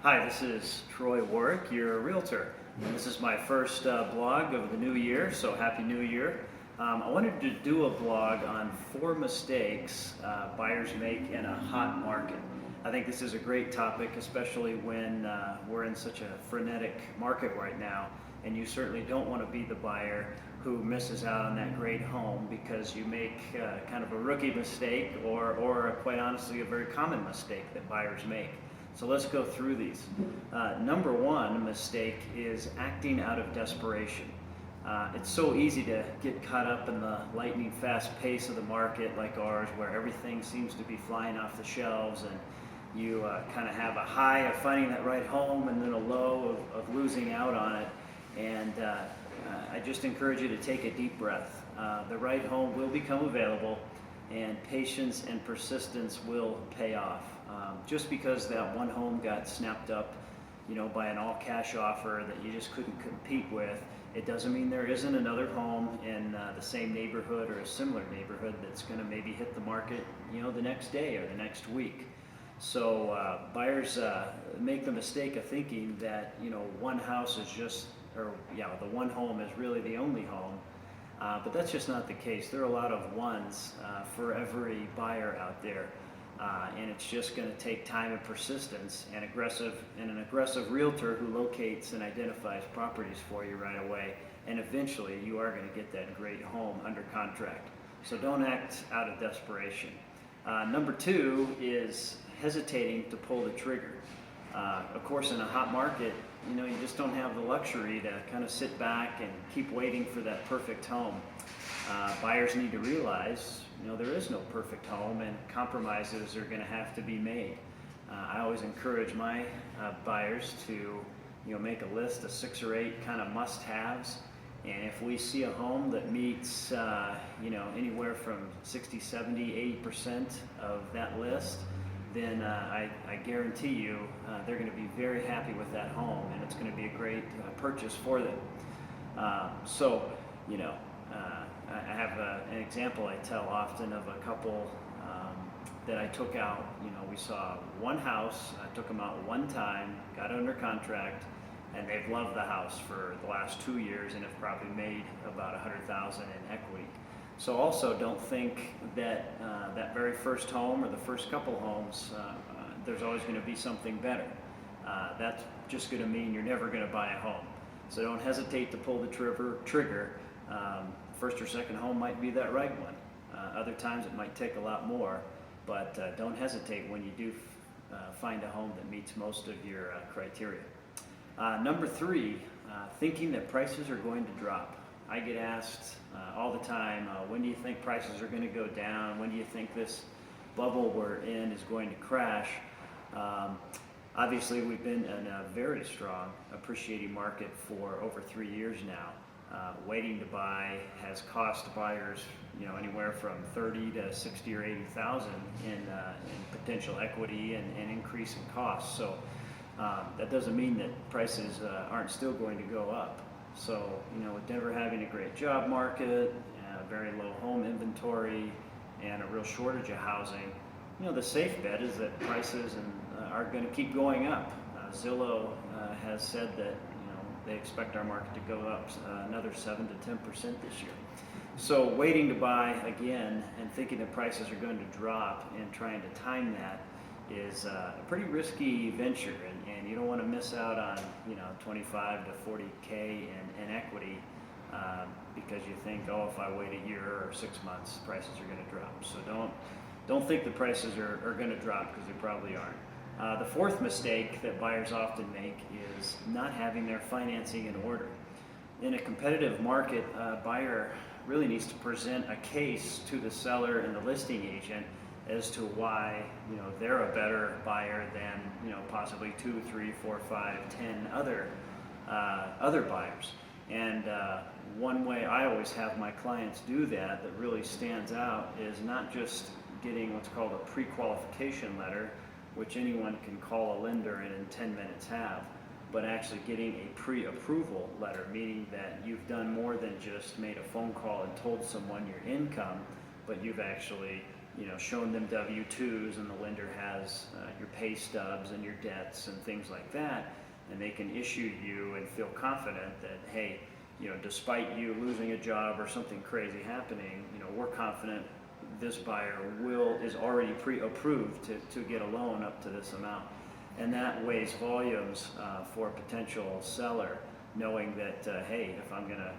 Hi, this is Troy Warrick, your realtor. And this is my first blog of the new year, so Happy New Year. I wanted to do a blog on 4 mistakes buyers make in a hot market. I think this is a great topic, especially when we're in such a frenetic market right now, and you certainly don't want to be the buyer who misses out on that great home because you make kind of a rookie mistake or quite honestly a very common mistake that buyers make. So let's go through these. Number one mistake is acting out of desperation. It's so easy to get caught up in the lightning fast pace of the market like ours, where everything seems to be flying off the shelves, and you kind of have a high of finding that right home and then a low of losing out on it. And I just encourage you to take a deep breath. The right home will become available, and patience and persistence will pay off. Just because that one home got snapped up, by an all-cash offer that you just couldn't compete with, it doesn't mean there isn't another home in the same neighborhood or a similar neighborhood that's going to maybe hit the market, the next day or the next week. So buyers make the mistake of thinking that one house is the one home is really the only home. But that's just not the case. There are a lot of ones for every buyer out there. And it's just going to take time and persistence and an aggressive realtor who locates and identifies properties for you right away. And eventually you are going to get that great home under contract. So don't act out of desperation. Number 2 is hesitating to pull the trigger. Of course, in a hot market, you just don't have the luxury to kind of sit back and keep waiting for that perfect home. Buyers need to realize, there is no perfect home, and compromises are going to have to be made. I always encourage my buyers to, make a list of 6 or 8 kind of must-haves. And if we see a home that meets, anywhere from 60, 70, 80% of that list, then I guarantee you they're going to be very happy with that home, and it's going to be a great purchase for them. I have an example I tell often of a couple that I took out. We saw one house, I took them out one time, got under contract, and they've loved the house for the last 2 years and have probably made about $100,000 in equity. So also don't think that that very first home or the first couple homes, there's always going to be something better. That's just going to mean you're never going to buy a home. So don't hesitate to pull the trigger. First or second home might be that right one. Other times it might take a lot more, but don't hesitate when you do find a home that meets most of your criteria. Number 3, thinking that prices are going to drop. I get asked all the time, when do you think prices are going to go down? When do you think this bubble we're in is going to crash? Obviously, we've been in a very strong appreciating market for over 3 years now. Waiting to buy has cost buyers, anywhere from 30 to 60 or 80,000 in potential equity and increase in costs. So that doesn't mean that prices aren't still going to go up. So with Denver having a great job market, very low home inventory, and a real shortage of housing, the safe bet is that prices are going to keep going up. Zillow has said that they expect our market to go up another 7 to 10% this year. So waiting to buy again and thinking that prices are going to drop and trying to time that is a pretty risky venture, and you don't want to miss out on 25 to 40K in equity because you think, if I wait a year or 6 months, prices are going to drop. So don't think the prices are going to drop, because they probably aren't. The 4th mistake that buyers often make is not having their financing in order. In a competitive market, a buyer really needs to present a case to the seller and the listing agent as to why they're a better buyer than possibly 2, 3, 4, 5, 10 other buyers. And one way I always have my clients do that really stands out is not just getting what's called a pre-qualification letter, which anyone can call a lender and in 10 minutes have, but actually getting a pre-approval letter, meaning that you've done more than just made a phone call and told someone your income, but you've actually shown them W-2s, and the lender has your pay stubs and your debts and things like that, and they can issue you and feel confident that, hey, despite you losing a job or something crazy happening, we're confident this buyer is already pre-approved to get a loan up to this amount. And that weighs volumes for a potential seller, knowing that, hey, if I'm going to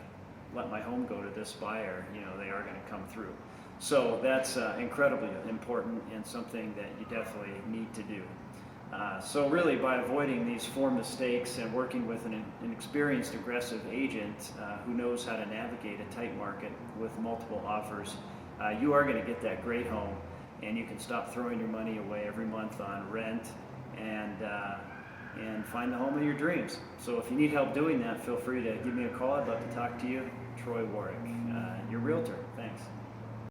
let my home go to this buyer, they are going to come through. So that's incredibly important and something that you definitely need to do. So really, by avoiding these 4 mistakes and working with an experienced, aggressive agent who knows how to navigate a tight market with multiple offers, you are going to get that great home, and you can stop throwing your money away every month on rent and find the home of your dreams. So if you need help doing that, feel free to give me a call. I'd love to talk to you. Troy Warrick, your realtor. Thanks.